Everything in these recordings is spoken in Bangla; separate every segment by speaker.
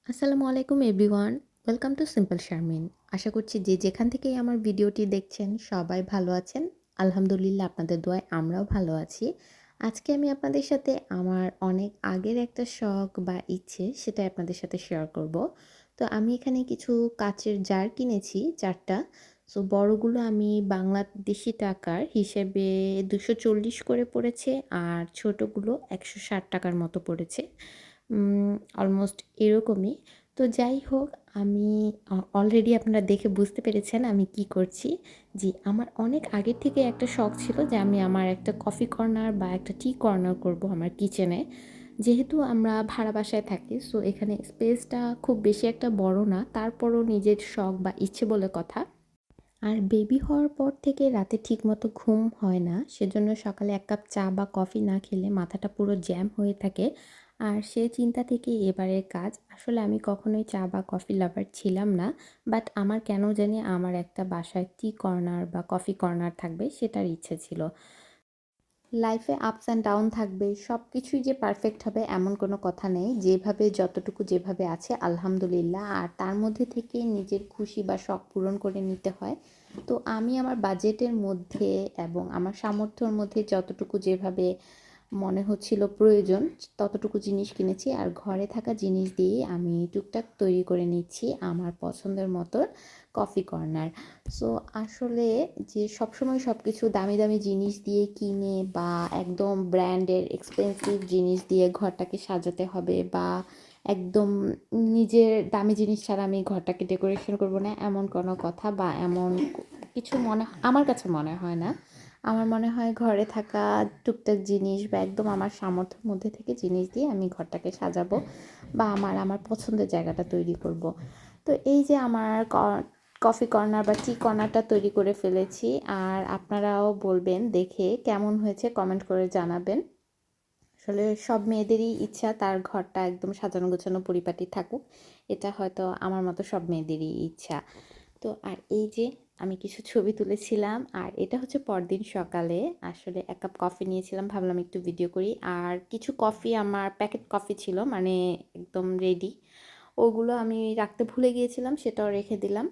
Speaker 1: আসসালামু আলাইকুম everyone. Welcome to simple Sharmin. আশা করছি যে যেখান থেকেই আমার ভিডিওটি দেখছেন সবাই ভালো আছেন। আলহামদুলিল্লাহ আপনাদের দোয়ায় আমরাও ভালো আছি। আজকে আমি আপনাদের সাথে আমার অনেক আগের একটা শখ বা ইচ্ছে সেটাই আপনাদের সাথে শেয়ার করব। তো আমি এখানে কিছু কাচের জার কিনেছি ৪ টা। সো বড়গুলো আমি বাংলাদেশী টাকার হিসেবে ২৪০ করে পড়েছে আর ছোটগুলো ১৬০ টাকার মতো পড়েছে। অলমোস্ট এরকমই। তো যাই হোক আমি অলরেডি আপনারা দেখে বুঝতে পেরেছেন আমি কি করছি। জি, আমার অনেক আগের থেকে একটা শখ ছিল যে আমি আমার একটা কফি কর্নার বা একটা টি কর্নার করব আমার কিচেনে। যেহেতু আমরা ভাড়া বাসায় থাকি সো এখানে স্পেসটা খুব বেশি একটা বড় না। তারপরও নিজের শখ বা ইচ্ছে বলে কথা। আর বেবি হওয়ার পর থেকে রাতে ঠিকমতো ঘুম হয় না। সেজন্য সকালে ১ কাপ চা বা কফি না খেলে মাথাটা পুরো জ্যাম হয়ে থাকে। আর সে চিন্তা থেকেই এবারের কাজ। আসলে আমি কখনোই চা বা কফি লাভার ছিলাম না। বাট আমার কেন জানি আমার একটা বাসায় টি কর্নার বা কফি কর্নার থাকবে সেটার ইচ্ছে ছিল। লাইফে আপস অ্যান্ড ডাউন থাকবে। সবকিছুই যে পারফেক্ট হবে এমন কোনো কথা নেই। যেভাবে যতটুকু যেভাবে আছে আলহামদুলিল্লাহ। আর তার মধ্যে থেকে নিজের খুশি বা শখ পূরণ করে নিতে হয়। তো আমি আমার বাজেটের মধ্যে এবং আমার সামর্থ্যর মধ্যে যতটুকু যেভাবে মনে হচ্ছিল প্রয়োজন ততটুকু জিনিস কিনেছি। আর ঘরে থাকা জিনিস দিয়েই আমি টুকটাক তৈরি করে নিচ্ছি আমার পছন্দের মতন কফি কর্নার। সো আসলে যে সবসময় সবকিছু দামি দামি জিনিস দিয়ে কিনে বা একদম ব্র্যান্ডের এক্সপেন্সিভ জিনিস দিয়ে ঘরটাকে সাজাতে হবে বা একদম নিজের দামি জিনিস ছাড়া আমি ঘরটাকে ডেকোরেশন করব না এমন কোনো কথা বা এমন কিছু আমার কাছে মনে হয় না। আমার মনে হয় ঘরে থাকা টুকটাক জিনিস বা একদম আমার সামর্থ্যের মধ্যে থেকে জিনিস দিয়ে আমি ঘরটাকে সাজাবো বা আমার পছন্দের জায়গাটা তৈরি করব। তো এই যে আমার কফি কর্নার বা টি কর্নারটা তৈরি করে ফেলেছি। আর আপনারাও বলবেন দেখে কেমন হয়েছে কমেন্ট করে জানাবেন। আসলে সব মেয়েদেরই ইচ্ছা তার ঘরটা একদম সাজানো গোছানো পরিপাটি থাকুক। এটা হয়তো আমার মতো সব মেয়েদেরই ইচ্ছা। তো আর এই যে আমি কিছু ছবি তুলেছিলাম আর এটা হচ্ছে পরদিন সকালে। আসলে ১ কাপ কফি নিয়েছিলাম, ভাবলাম একটু ভিডিও করি। আর কিছু কফি আমার প্যাকেট কফি ছিল মানে একদম রেডি। ওগুলো আমি রাখতে ভুলে গিয়েছিলাম, সেটাও রেখে দিলাম।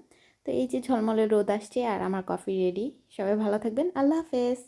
Speaker 1: তো এই যে ঝলমলে রোদ আসছে আর আমার কফি রেডি। সবাই ভালো থাকবেন। আল্লাহ হাফেজ।